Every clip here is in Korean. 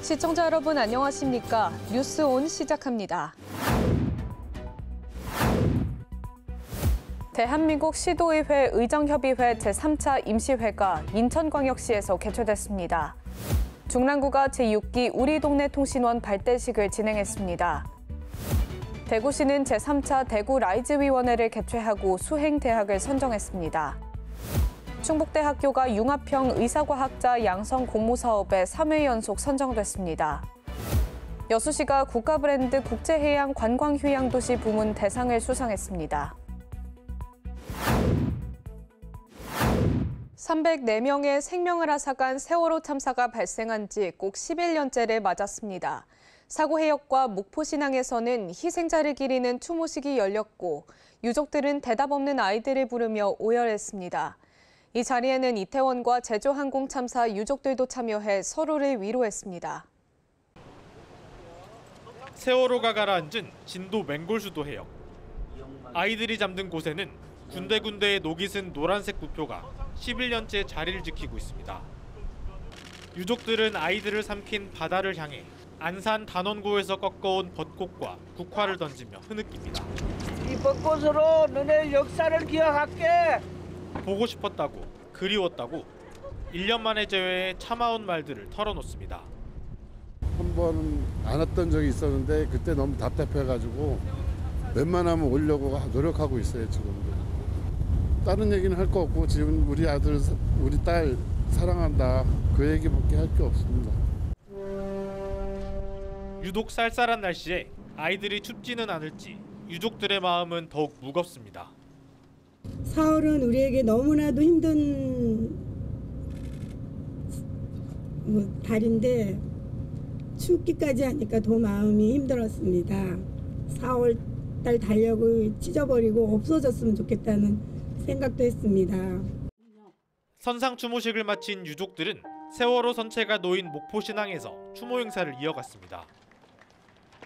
시청자 여러분 안녕하십니까? 뉴스온 시작합니다. 대한민국 시도의회 의정협의회 제3차 임시회가 인천광역시에서 개최됐습니다. 중랑구가 제6기 우리 동네 통신원 발대식을 진행했습니다. 대구시는 제3차 대구 라이즈위원회를 개최하고 수행대학을 선정했습니다. 충북대학교가 융합형 의사과학자 양성 공모사업에 3회 연속 선정됐습니다. 여수시가 국가브랜드 국제해양 관광휴양도시 부문 대상을 수상했습니다. 304명의 생명을 앗아간 세월호 참사가 발생한 지 꼭 11년째를 맞았습니다. 사고 해역과 목포신항에서는 희생자를 기리는 추모식이 열렸고 유족들은 대답 없는 아이들을 부르며 오열했습니다. 이 자리에는 이태원과 제주항공 참사 유족들도 참여해 서로를 위로했습니다. 세월호가 가라앉은 진도 맹골수도 해역. 아이들이 잠든 곳에는 군데군데에 녹이 쓴 노란색 부표가 11년째 자리를 지키고 있습니다. 유족들은 아이들을 삼킨 바다를 향해 안산 단원고에서 꺾어온 벚꽃과 국화를 던지며 흐느낍니다. 이 벚꽃으로 너네 역사를 기억할게. 보고 싶었다고, 그리웠다고 1년 만에 재회해 참아온 말들을 털어놓습니다. 한 번은 안 왔던 적이 있었는데 그때 너무 답답해가지고 웬만하면 오려고 노력하고 있어요 지금도. 다른 얘기는 할 거 없고 지금 우리 아들, 우리 딸 사랑한다 그 얘기밖에 할 게 없습니다. 유독 쌀쌀한 날씨에 아이들이 춥지는 않을지 유족들의 마음은 더욱 무겁습니다. 사월은 우리에게 너무나도 힘든 달인데 춥기까지 하니까 더 마음이 힘들었습니다. 4월달 달력을 찢어버리고 없어졌으면 좋겠다는 생각도 했습니다. 선상 추모식을 마친 유족들은 세월호 선체가 놓인 목포신항에서 추모 행사를 이어갔습니다.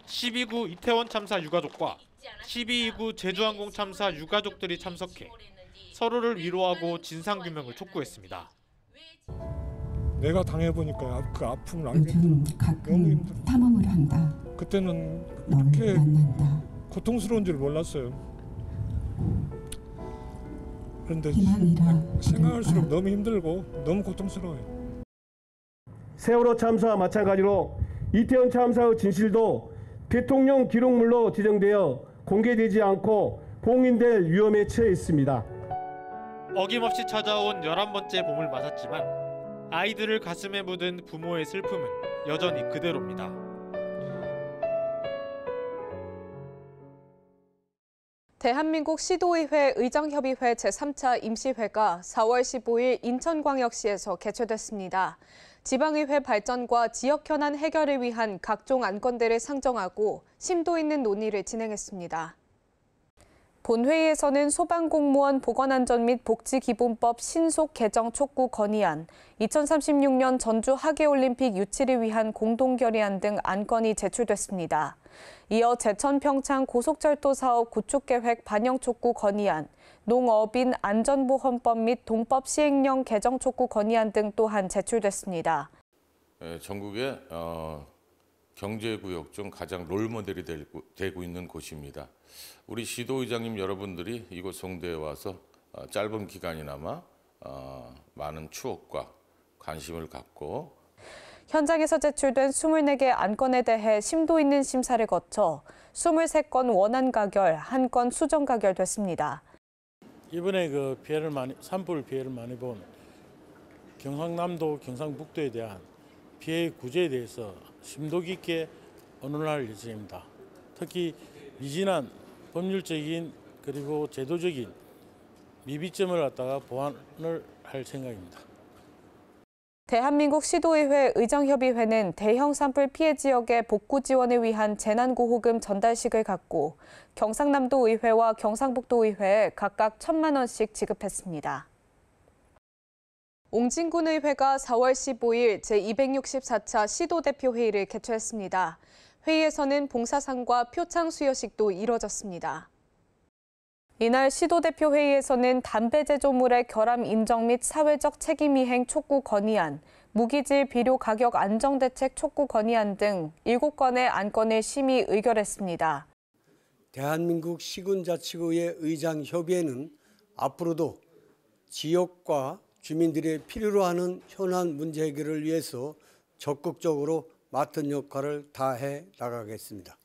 12구 이태원 참사 유가족과 12.29 제주항공 참사 유가족들이 참석해 서로를 위로하고 진상규명을 촉구했습니다. 내가 당해보니까 그 아픔을 알겠더라. 너무 힘들어. 탐험을 한다. 그때는 너를 이렇게 만난다. 고통스러운 줄 몰랐어요. 그런데 생각할수록 너무 힘들고 너무 고통스러워요. 세월호 참사와 마찬가지로 이태원 참사의 진실도 대통령 기록물로 지정되어 공개되지 않고 봉인될 위험에 처해 있습니다. 어김없이 찾아온 11번째 봄을 맞았지만 아이들을 가슴에 묻은 부모의 슬픔은 여전히 그대로입니다. 대한민국 시도의회 의정협의회 제3차 임시회가 4월 15일 인천광역시에서 개최됐습니다. 지방의회 발전과 지역 현안 해결을 위한 각종 안건들을 상정하고 심도 있는 논의를 진행했습니다. 본회의에서는 소방공무원 보건안전 및 복지기본법 신속 개정 촉구 건의안, 2036년 전주 하계올림픽 유치를 위한 공동결의안 등 안건이 제출됐습니다. 이어 제천 평창 고속철도 사업 구축계획 반영 촉구 건의안, 농업인 안전보험법 및 동법 시행령 개정 촉구 건의안 등 또한 제출됐습니다. 전국의 경제구역 중 가장 롤모델이 되고 있는 곳입니다. 우리 시도의장님 여러분들이 이곳 송도에 와서 짧은 기간이나마 많은 추억과 관심을 갖고 현장에서 제출된 24개 안건에 대해 심도 있는 심사를 거쳐 23건 원안 가결, 1건 수정 가결됐습니다. 이번에 산불 피해를 많이 본 경상남도, 경상북도에 대한 피해 구제에 대해서 심도 깊게 언론할 예정입니다. 특히 미진한 법률적인 그리고 제도적인 미비점을 갖다가 보완을 할 생각입니다. 대한민국 시도의회 의정협의회는 대형 산불 피해 지역의 복구 지원을 위한 재난구호금 전달식을 갖고 경상남도 의회와 경상북도 의회에 각각 1,000만 원씩 지급했습니다. 옹진군 의회가 4월 15일 제264차 시도대표회의를 개최했습니다. 회의에서는 봉사상과 표창 수여식도 이뤄졌습니다. 이날 시도대표회의에서는 담배 제조물의 결함 인정 및 사회적 책임이행 촉구 건의안, 무기질 비료 가격 안정대책 촉구 건의안 등 7건의 안건을 심의 의결했습니다. 대한민국 시군자치구의 의장협의회는 앞으로도 지역과 주민들의 필요로 하는 현안 문제 해결을 위해서 적극적으로 맡은 역할을 다해 나가겠습니다.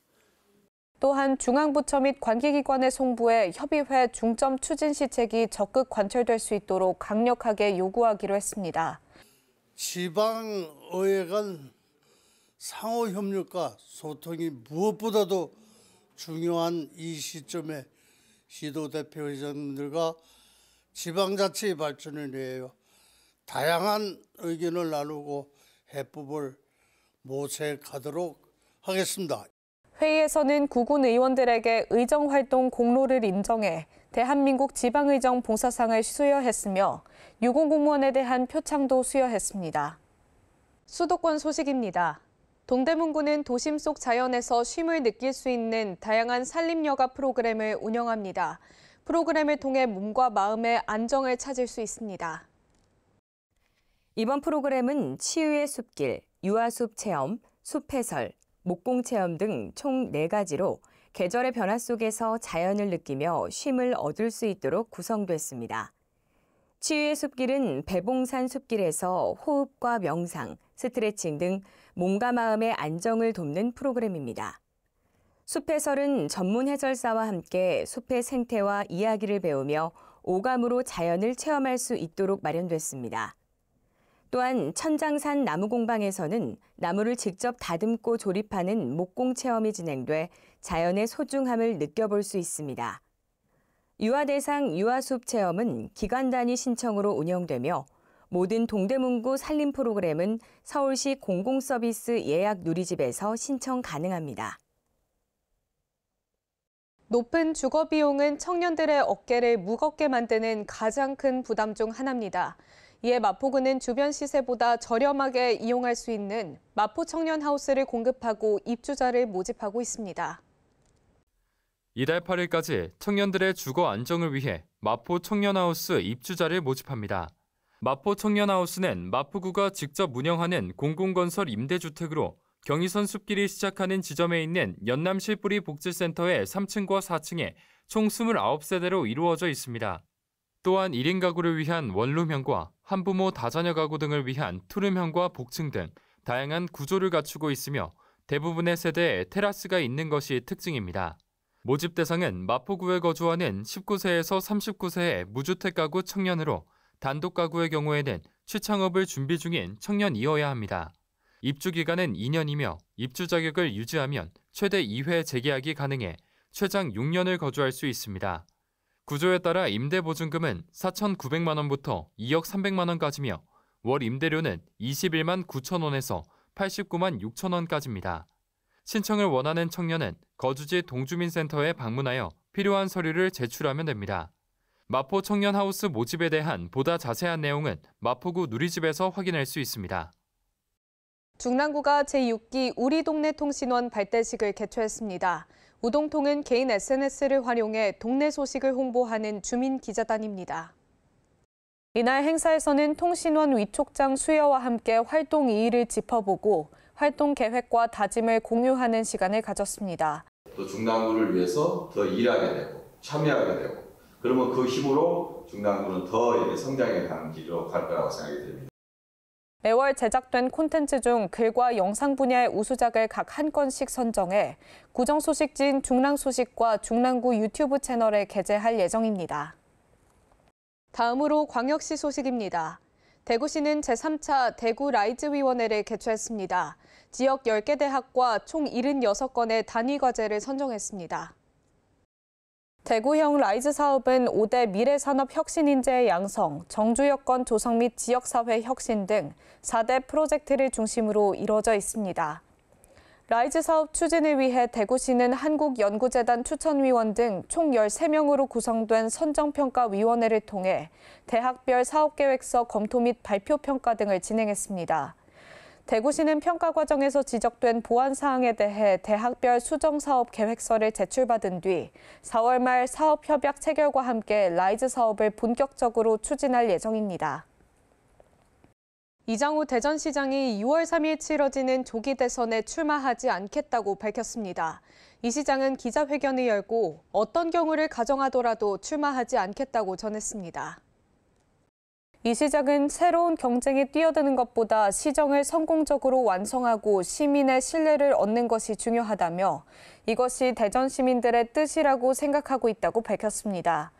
또한 중앙부처 및 관계기관의 송부에 협의회 중점 추진 시책이 적극 관철될 수 있도록 강력하게 요구하기로 했습니다. 지방의회 간 상호 협력과 소통이 무엇보다도 중요한 이 시점에 시도 대표회장님들과 지방자치의 발전을 위하여 다양한 의견을 나누고 해법을 모색하도록 하겠습니다. 회의에서는 구군 의원들에게 의정활동 공로를 인정해 대한민국 지방의정 봉사상을 수여했으며 유공공무원에 대한 표창도 수여했습니다. 수도권 소식입니다. 동대문구는 도심 속 자연에서 쉼을 느낄 수 있는 다양한 산림여가 프로그램을 운영합니다. 프로그램을 통해 몸과 마음의 안정을 찾을 수 있습니다. 이번 프로그램은 치유의 숲길, 유아숲 체험, 숲 해설, 목공 체험 등 총 4가지로 계절의 변화 속에서 자연을 느끼며 쉼을 얻을 수 있도록 구성됐습니다. 치유의 숲길은 배봉산 숲길에서 호흡과 명상, 스트레칭 등 몸과 마음의 안정을 돕는 프로그램입니다. 숲 해설은 전문 해설사와 함께 숲의 생태와 이야기를 배우며 오감으로 자연을 체험할 수 있도록 마련됐습니다. 또한 천장산 나무공방에서는 나무를 직접 다듬고 조립하는 목공 체험이 진행돼 자연의 소중함을 느껴볼 수 있습니다. 유아대상 유아숲 체험은 기관 단위 신청으로 운영되며 모든 동대문구 산림 프로그램은 서울시 공공서비스 예약 누리집에서 신청 가능합니다. 높은 주거 비용은 청년들의 어깨를 무겁게 만드는 가장 큰 부담 중 하나입니다. 이에 마포구는 주변 시세보다 저렴하게 이용할 수 있는 마포 청년 하우스를 공급하고 입주자를 모집하고 있습니다. 이달 8일까지 청년들의 주거 안정을 위해 마포 청년하우스 입주자를 모집합니다. 마포 청년하우스는 마포구가 직접 운영하는 공공건설 임대주택으로 경의선 숲길이 시작하는 지점에 있는 연남 실뿌리 복지센터의 3층과 4층에 총 29세대로 이루어져 있습니다. 또한 1인 가구를 위한 원룸형과 한부모 다자녀 가구 등을 위한 투룸형과 복층 등 다양한 구조를 갖추고 있으며 대부분의 세대에 테라스가 있는 것이 특징입니다. 모집 대상은 마포구에 거주하는 19세에서 39세의 무주택 가구 청년으로 단독 가구의 경우에는 취창업을 준비 중인 청년이어야 합니다. 입주 기간은 2년이며 입주 자격을 유지하면 최대 2회 재계약이 가능해 최장 6년을 거주할 수 있습니다. 구조에 따라 임대보증금은 4,900만 원부터 2억 300만 원까지며 월 임대료는 21만 9천 원에서 89만 6천 원까지입니다. 신청을 원하는 청년은 거주지 동주민센터에 방문하여 필요한 서류를 제출하면 됩니다. 마포 청년하우스 모집에 대한 보다 자세한 내용은 마포구 누리집에서 확인할 수 있습니다. 중랑구가 제6기 우리 동네 통신원 발대식을 개최했습니다. 우동통은 개인 SNS를 활용해 동네 소식을 홍보하는 주민 기자단입니다. 이날 행사에서는 통신원 위촉장 수여와 함께 활동 이의를 짚어보고 활동 계획과 다짐을 공유하는 시간을 가졌습니다. 또 중랑구를 위해서 더 일하게 되고 참여하게 되고 그러면 그 힘으로 중랑구는 더 성장해 가는 길로 갈 거라고 생각이 됩니다. 매월 제작된 콘텐츠 중 글과 영상 분야의 우수작을 각 한 건씩 선정해 구정소식지인 중랑소식과 중랑구 유튜브 채널에 게재할 예정입니다. 다음으로 광역시 소식입니다. 대구시는 제3차 대구 라이즈위원회를 개최했습니다. 지역 10개 대학과 총 76건의 단위과제를 선정했습니다. 대구형 라이즈 사업은 5대 미래산업혁신인재의 양성, 정주여건 조성 및 지역사회 혁신 등 4대 프로젝트를 중심으로 이루어져 있습니다. 라이즈 사업 추진을 위해 대구시는 한국연구재단 추천위원 등 총 13명으로 구성된 선정평가위원회를 통해 대학별 사업계획서 검토 및 발표평가 등을 진행했습니다. 대구시는 평가 과정에서 지적된 보완 사항에 대해 대학별 수정사업 계획서를 제출받은 뒤 4월 말 사업협약 체결과 함께 라이즈 사업을 본격적으로 추진할 예정입니다. 이장우 대전시장이 6월 3일 치러지는 조기 대선에 출마하지 않겠다고 밝혔습니다. 이 시장은 기자회견을 열고 어떤 경우를 가정하더라도 출마하지 않겠다고 전했습니다. 이 시장은 새로운 경쟁에 뛰어드는 것보다 시정을 성공적으로 완성하고 시민의 신뢰를 얻는 것이 중요하다며 이것이 대전 시민들의 뜻이라고 생각하고 있다고 밝혔습니다.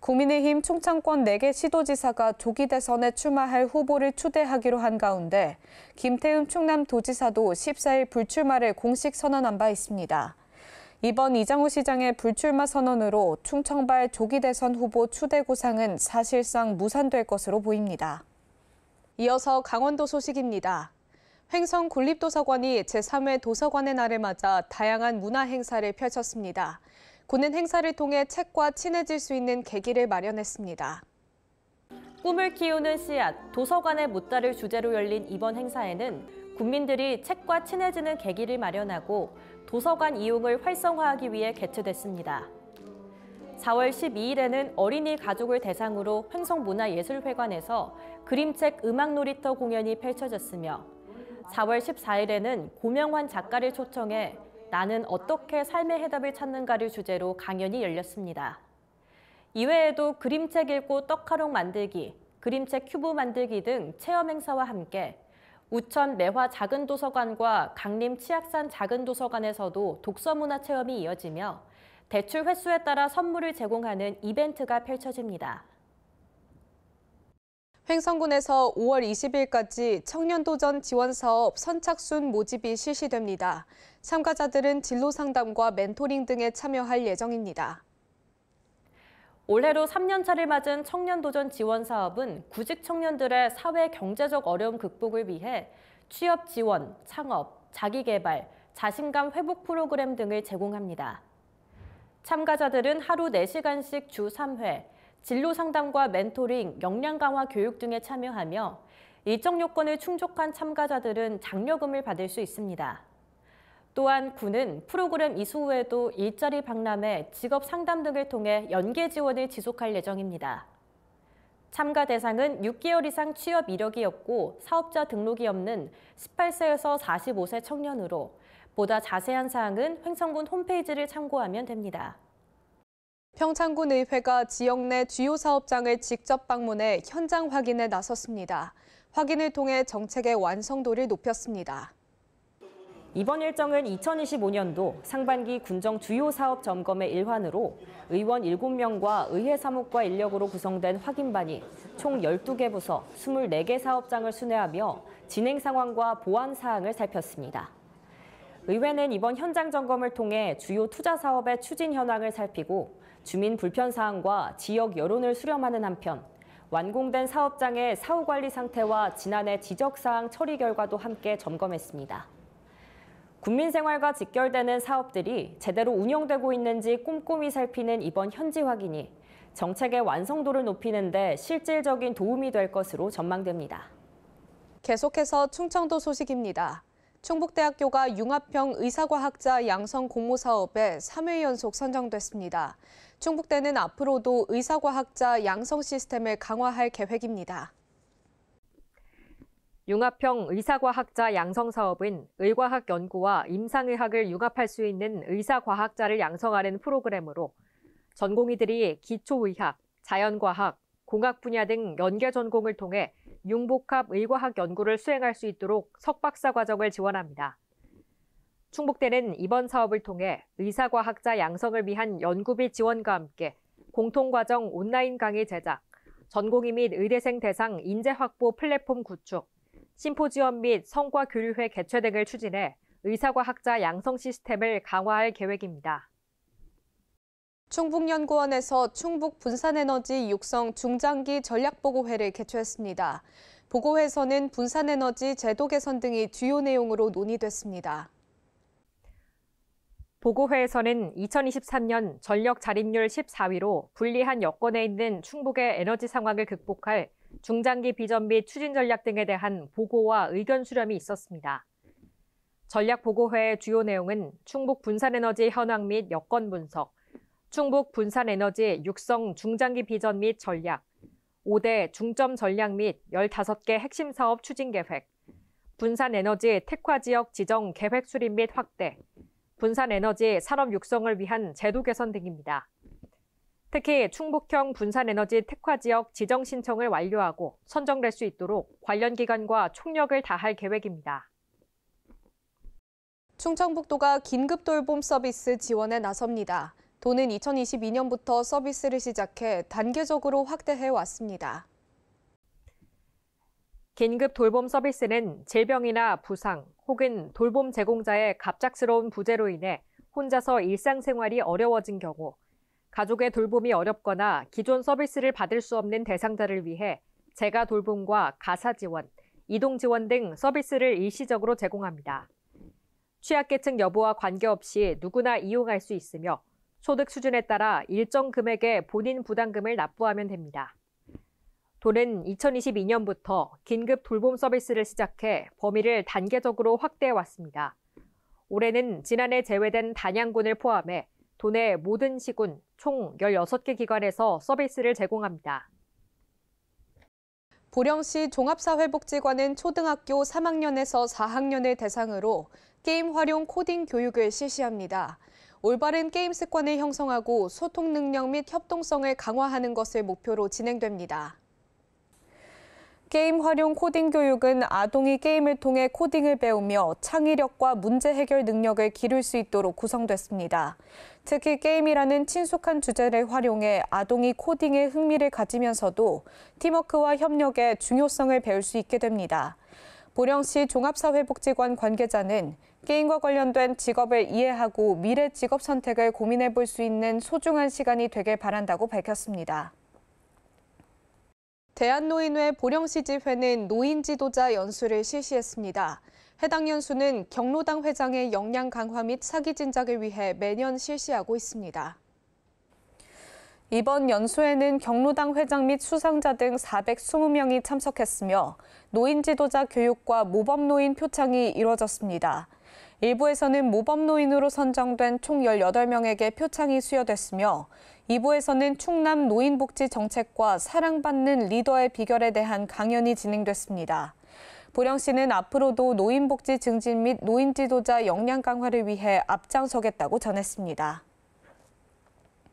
국민의힘 충청권 4개 시도지사가 조기 대선에 출마할 후보를 추대하기로 한 가운데 김태흠 충남도지사도 14일 불출마를 공식 선언한 바 있습니다. 이번 이장우 시장의 불출마 선언으로 충청발 조기 대선 후보 추대 구상은 사실상 무산될 것으로 보입니다. 이어서 강원도 소식입니다. 횡성 국립도서관이 제3회 도서관의 날을 맞아 다양한 문화 행사를 펼쳤습니다. 군은 행사를 통해 책과 친해질 수 있는 계기를 마련했습니다. 꿈을 키우는 씨앗, 도서관의 못다를 주제로 열린 이번 행사에는 국민들이 책과 친해지는 계기를 마련하고 도서관 이용을 활성화하기 위해 개최됐습니다. 4월 12일에는 어린이 가족을 대상으로 횡성문화예술회관에서 그림책 음악놀이터 공연이 펼쳐졌으며 4월 14일에는 고명환 작가를 초청해 나는 어떻게 삶의 해답을 찾는가를 주제로 강연이 열렸습니다. 이외에도 그림책 읽고 떡하롱 만들기, 그림책 큐브 만들기 등 체험 행사와 함께 우천 매화 작은도서관과 강림 치악산 작은도서관에서도 독서문화 체험이 이어지며 대출 횟수에 따라 선물을 제공하는 이벤트가 펼쳐집니다. 횡성군에서 5월 20일까지 청년도전 지원사업 선착순 모집이 실시됩니다. 참가자들은 진로 상담과 멘토링 등에 참여할 예정입니다. 올해로 3년차를 맞은 청년도전 지원 사업은 구직 청년들의 사회 경제적 어려움 극복을 위해 취업 지원, 창업, 자기개발, 자신감 회복 프로그램 등을 제공합니다. 참가자들은 하루 4시간씩 주 3회, 진로 상담과 멘토링, 역량 강화 교육 등에 참여하며 일정 요건을 충족한 참가자들은 장려금을 받을 수 있습니다. 또한 군은 프로그램 이수 후에도 일자리 박람회, 직업 상담 등을 통해 연계 지원을 지속할 예정입니다. 참가 대상은 6개월 이상 취업 이력이 없고 사업자 등록이 없는 18세에서 45세 청년으로 보다 자세한 사항은 횡성군 홈페이지를 참고하면 됩니다. 평창군 의회가 지역 내 주요 사업장을 직접 방문해 현장 확인에 나섰습니다. 확인을 통해 정책의 완성도를 높였습니다. 이번 일정은 2025년도 상반기 군정 주요 사업 점검의 일환으로 의원 7명과 의회 사무과 인력으로 구성된 확인반이 총 12개 부서 24개 사업장을 순회하며 진행 상황과 보완 사항을 살폈습니다. 의회는 이번 현장 점검을 통해 주요 투자 사업의 추진 현황을 살피고 주민 불편 사항과 지역 여론을 수렴하는 한편 완공된 사업장의 사후 관리 상태와 지난해 지적 사항 처리 결과도 함께 점검했습니다. 국민 생활과 직결되는 사업들이 제대로 운영되고 있는지 꼼꼼히 살피는 이번 현지 확인이 정책의 완성도를 높이는 데 실질적인 도움이 될 것으로 전망됩니다. 계속해서 충청도 소식입니다. 충북대학교가 융합형 의사과학자 양성 공모 사업에 3회 연속 선정됐습니다. 충북대는 앞으로도 의사과학자 양성 시스템을 강화할 계획입니다. 융합형 의사과학자 양성 사업은 의과학 연구와 임상의학을 융합할 수 있는 의사과학자를 양성하는 프로그램으로 전공의들이 기초의학, 자연과학, 공학 분야 등 연계 전공을 통해 융복합 의과학 연구를 수행할 수 있도록 석박사 과정을 지원합니다. 충북대는 이번 사업을 통해 의사과학자 양성을 위한 연구비 지원과 함께 공통과정 온라인 강의 제작, 전공의 및 의대생 대상 인재 확보 플랫폼 구축, 심포지엄 및 성과 교류회 개최 등을 추진해 의사과학자 양성 시스템을 강화할 계획입니다. 충북연구원에서 충북 분산에너지 육성 중장기 전략보고회를 개최했습니다. 보고회에서는 분산에너지 제도 개선 등이 주요 내용으로 논의됐습니다. 보고회에서는 2023년 전력 자립률 14위로 불리한 여건에 있는 충북의 에너지 상황을 극복할 중장기 비전 및 추진 전략 등에 대한 보고와 의견 수렴이 있었습니다. 전략 보고회의 주요 내용은 충북 분산에너지 현황 및 여건 분석, 충북 분산에너지 육성 중장기 비전 및 전략, 5대 중점 전략 및 15개 핵심 사업 추진 계획, 분산에너지 특화지역 지정 계획 수립 및 확대, 분산에너지 산업 육성을 위한 제도 개선 등입니다. 특히 충북형 분산에너지 특화지역 지정 신청을 완료하고 선정될 수 있도록 관련 기관과 총력을 다할 계획입니다. 충청북도가 긴급 돌봄 서비스 지원에 나섭니다. 도는 2022년부터 서비스를 시작해 단계적으로 확대해 왔습니다. 긴급 돌봄 서비스는 질병이나 부상 혹은 돌봄 제공자의 갑작스러운 부재로 인해 혼자서 일상생활이 어려워진 경우, 가족의 돌봄이 어렵거나 기존 서비스를 받을 수 없는 대상자를 위해 재가 돌봄과 가사 지원, 이동 지원 등 서비스를 일시적으로 제공합니다. 취약계층 여부와 관계없이 누구나 이용할 수 있으며 소득 수준에 따라 일정 금액의 본인 부담금을 납부하면 됩니다. 도는 2022년부터 긴급 돌봄 서비스를 시작해 범위를 단계적으로 확대해 왔습니다. 올해는 지난해 제외된 단양군을 포함해 도내 모든 시군 총 16개 기관에서 서비스를 제공합니다. 보령시 종합사회복지관은 초등학교 3학년에서 4학년을 대상으로 게임 활용 코딩 교육을 실시합니다. 올바른 게임 습관을 형성하고 소통 능력 및 협동성을 강화하는 것을 목표로 진행됩니다. 게임 활용 코딩 교육은 아동이 게임을 통해 코딩을 배우며 창의력과 문제 해결 능력을 기를 수 있도록 구성됐습니다. 특히 게임이라는 친숙한 주제를 활용해 아동이 코딩에 흥미를 가지면서도 팀워크와 협력의 중요성을 배울 수 있게 됩니다. 보령시 종합사회복지관 관계자는 게임과 관련된 직업을 이해하고 미래 직업 선택을 고민해 볼 수 있는 소중한 시간이 되길 바란다고 밝혔습니다. 대한노인회 보령시지회는 노인지도자 연수를 실시했습니다. 해당 연수는 경로당 회장의 역량 강화 및 사기 진작을 위해 매년 실시하고 있습니다. 이번 연수에는 경로당 회장 및 수상자 등 420명이 참석했으며 노인지도자 교육과 모범노인 표창이 이뤄졌습니다. 일부에서는 모범노인으로 선정된 총 18명에게 표창이 수여됐으며 2부에서는 충남 노인복지 정책과 사랑받는 리더의 비결에 대한 강연이 진행됐습니다. 보령시는 앞으로도 노인복지 증진 및 노인지도자 역량 강화를 위해 앞장서겠다고 전했습니다.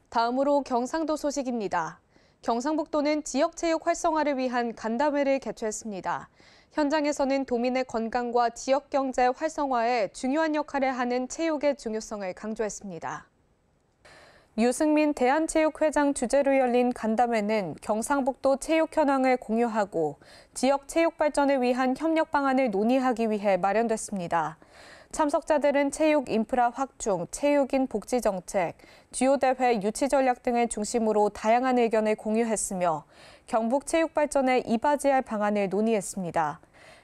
다음으로 경상도 소식입니다. 경상북도는 지역체육 활성화를 위한 간담회를 개최했습니다. 현장에서는 도민의 건강과 지역경제 활성화에 중요한 역할을 하는 체육의 중요성을 강조했습니다. 유승민 대한체육회장 주재로 열린 간담회는 경상북도 체육 현황을 공유하고 지역 체육 발전을 위한 협력 방안을 논의하기 위해 마련됐습니다. 참석자들은 체육 인프라 확충, 체육인 복지 정책, 주요 대회 유치 전략 등을 중심으로 다양한 의견을 공유했으며 경북 체육 발전에 이바지할 방안을 논의했습니다.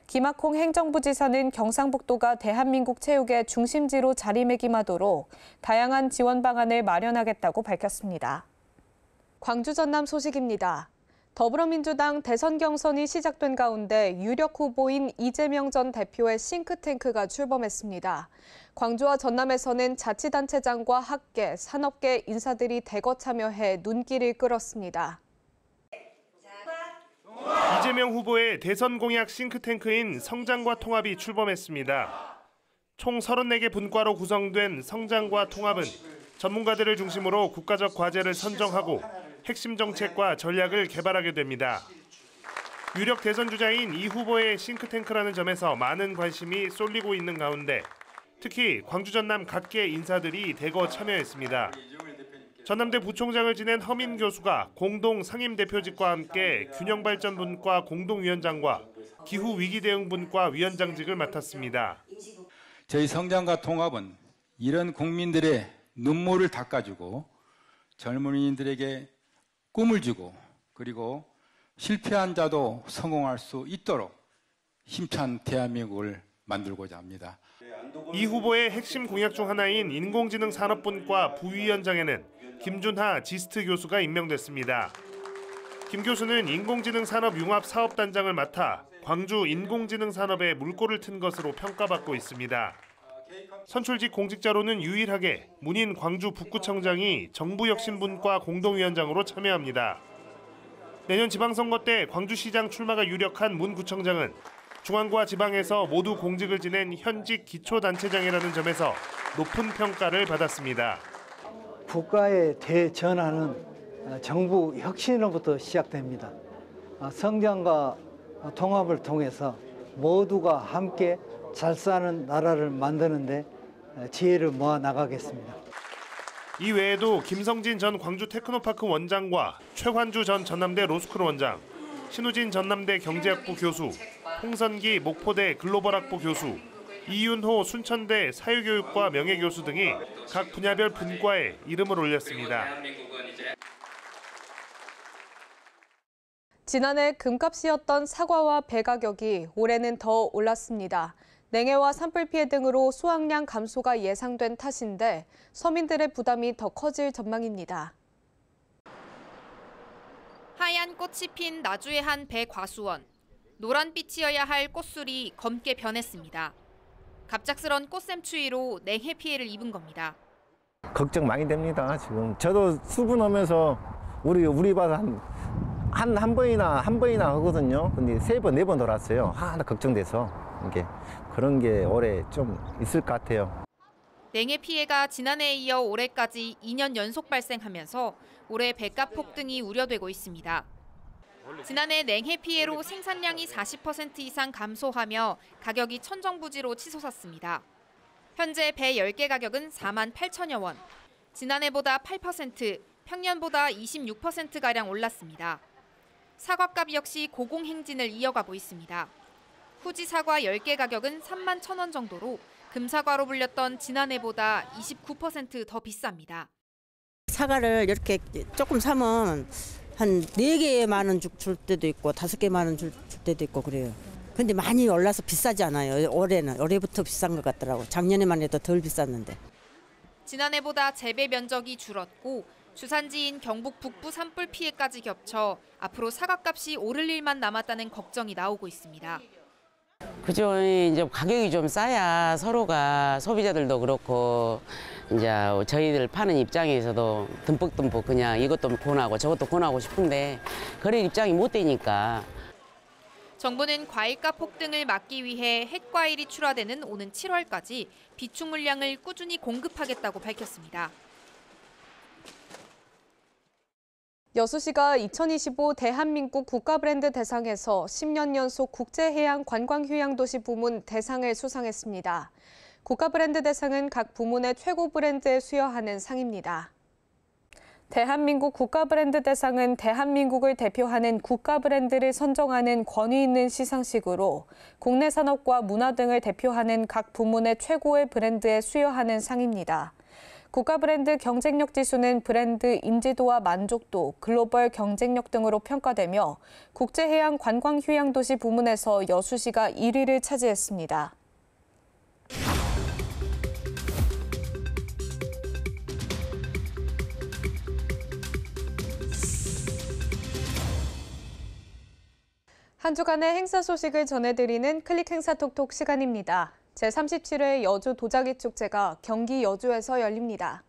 김학홍 행정부지사는 경상북도가 대한민국 체육의 중심지로 자리매김하도록 다양한 지원 방안을 마련하겠다고 밝혔습니다. 광주 전남 소식입니다. 더불어민주당 대선 경선이 시작된 가운데 유력 후보인 이재명 전 대표의 싱크탱크가 출범했습니다. 광주와 전남에서는 자치단체장과 학계, 산업계 인사들이 대거 참여해 눈길을 끌었습니다. 이재명 후보의 대선 공약 싱크탱크인 성장과 통합이 출범했습니다. 총 34개 분과로 구성된 성장과 통합은 전문가들을 중심으로 국가적 과제를 선정하고 핵심 정책과 전략을 개발하게 됩니다. 유력 대선 주자인 이 후보의 싱크탱크라는 점에서 많은 관심이 쏠리고 있는 가운데 특히 광주 전남 각계 인사들이 대거 참여했습니다. 전남대 부총장을 지낸 허민 교수가 공동 상임대표직과 함께 균형발전분과 공동위원장과 기후위기대응분과 위원장직을 맡았습니다. 저희 성장과 통합은 이런 국민들의 눈물을 닦아주고 젊은이들에게 꿈을 주고 그리고 실패한 자도 성공할 수 있도록 힘찬 대한민국을 만들고자 합니다. 이 후보의 핵심 공약 중 하나인 인공지능 산업분과 부위원장에는 김준하 지스트 교수가 임명됐습니다. 김 교수는 인공지능 산업 융합 사업단장을 맡아 광주 인공지능 산업에 물꼬를 튼 것으로 평가받고 있습니다. 선출직 공직자로는 유일하게 문인 광주 북구청장이 정부혁신분과 공동위원장으로 참여합니다. 내년 지방선거 때 광주시장 출마가 유력한 문 구청장은 중앙과 지방에서 모두 공직을 지낸 현직 기초단체장이라는 점에서 높은 평가를 받았습니다. 국가의 대전환은 정부 혁신으로부터 시작됩니다. 성장과 통합을 통해서 모두가 함께 잘 사는 나라를 만드는 데 지혜를 모아 나가겠습니다. 이 외에도 김성진 전 광주 테크노파크 원장과 최환주 전 전남대 로스쿨 원장, 신우진 전남대 경제학부 교수, 홍선기 목포대 글로벌학부 교수, 이윤호 순천대 사회교육과 명예교수 등이 각 분야별 분과에 이름을 올렸습니다. 지난해 금값이었던 사과와 배 가격이 올해는 더 올랐습니다. 냉해와 산불 피해 등으로 수확량 감소가 예상된 탓인데 서민들의 부담이 더 커질 전망입니다. 하얀 꽃이 핀 나주의 한 배 과수원. 노란빛이어야 할 꽃술이 검게 변했습니다. 갑작스런 꽃샘 추위로 냉해 피해를 입은 겁니다. 걱정 많이 됩니다. 지금 저도 수분하면서 우리 밭 한 번이나 하거든요. 근데 3번, 4번 돌았어요. 하나 걱정돼서 이게 그런 게 올해 좀 있을 것 같아요. 냉해 피해가 지난해에 이어 올해까지 2년 연속 발생하면서 올해 배가 폭등이 우려되고 있습니다. 지난해 냉해 피해로 생산량이 40% 이상 감소하며 가격이 천정부지로 치솟았습니다. 현재 배 10개 가격은 4만 8천여 원. 지난해보다 8%, 평년보다 26%가량 올랐습니다. 사과값 역시 고공행진을 이어가고 있습니다. 후지 사과 10개 가격은 3만 1,000원 정도로 금사과로 불렸던 지난해보다 29% 더 비쌉니다. 사과를 이렇게 조금 사면 한 4개만 원 줄 때도 있고 5개만 원 줄 때도 있고 그래요. 근데 많이 올라서 비싸지 않아요. 올해부터 비싼 것 같더라고. 작년에만 해도 덜 비쌌는데. 지난해보다 재배 면적이 줄었고 주산지인 경북 북부 산불 피해까지 겹쳐 앞으로 사과값이 오를 일만 남았다는 걱정이 나오고 있습니다. 그죠. 이제 가격이 좀 싸야 서로가 소비자들도 그렇고 이제 저희들 파는 입장에서도 듬뿍듬뿍 그냥 이것도 권하고 저것도 권하고 싶은데 그럴 입장이 못 되니까. 정부는 과일값 폭등을 막기 위해 핵과일이 출하되는 오는 7월까지 비축 물량을 꾸준히 공급하겠다고 밝혔습니다. 여수시가 2025 대한민국 국가브랜드 대상에서 10년 연속 국제해양-관광휴양도시 부문 대상을 수상했습니다. 국가브랜드 대상은 각 부문의 최고 브랜드에 수여하는 상입니다. 대한민국 국가브랜드 대상은 대한민국을 대표하는 국가브랜드를 선정하는 권위 있는 시상식으로 국내 산업과 문화 등을 대표하는 각 부문의 최고의 브랜드에 수여하는 상입니다. 국가브랜드 경쟁력 지수는 브랜드 인지도와 만족도, 글로벌 경쟁력 등으로 평가되며 국제해양-관광휴양도시 부문에서 여수시가 1위를 차지했습니다. 한 주간의 행사 소식을 전해드리는 클릭 행사 톡톡 시간입니다. 제37회 여주 도자기 축제가 경기 여주에서 열립니다.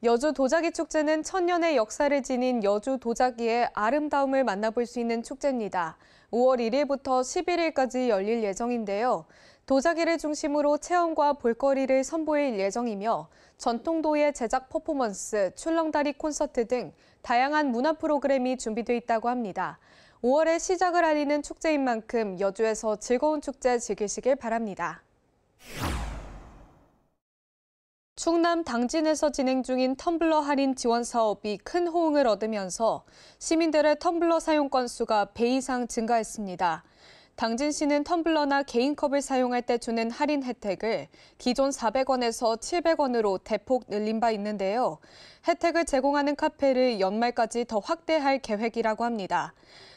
여주 도자기 축제는 천년의 역사를 지닌 여주 도자기의 아름다움을 만나볼 수 있는 축제입니다. 5월 1일부터 11일까지 열릴 예정인데요. 도자기를 중심으로 체험과 볼거리를 선보일 예정이며 전통도예 제작 퍼포먼스, 출렁다리 콘서트 등 다양한 문화 프로그램이 준비돼 있다고 합니다. 5월의 시작을 알리는 축제인 만큼 여주에서 즐거운 축제 즐기시길 바랍니다. 충남 당진에서 진행 중인 텀블러 할인 지원 사업이 큰 호응을 얻으면서 시민들의 텀블러 사용 건수가 배 이상 증가했습니다. 당진시는 텀블러나 개인컵을 사용할 때 주는 할인 혜택을 기존 400원에서 700원으로 대폭 늘린 바 있는데요. 혜택을 제공하는 카페를 연말까지 더 확대할 계획이라고 합니다.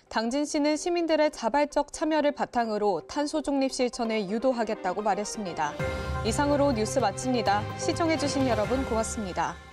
당진시는 시민들의 자발적 참여를 바탕으로 탄소 중립 실천을 유도하겠다고 말했습니다. 이상으로 뉴스 마칩니다. 시청해주신 여러분 고맙습니다.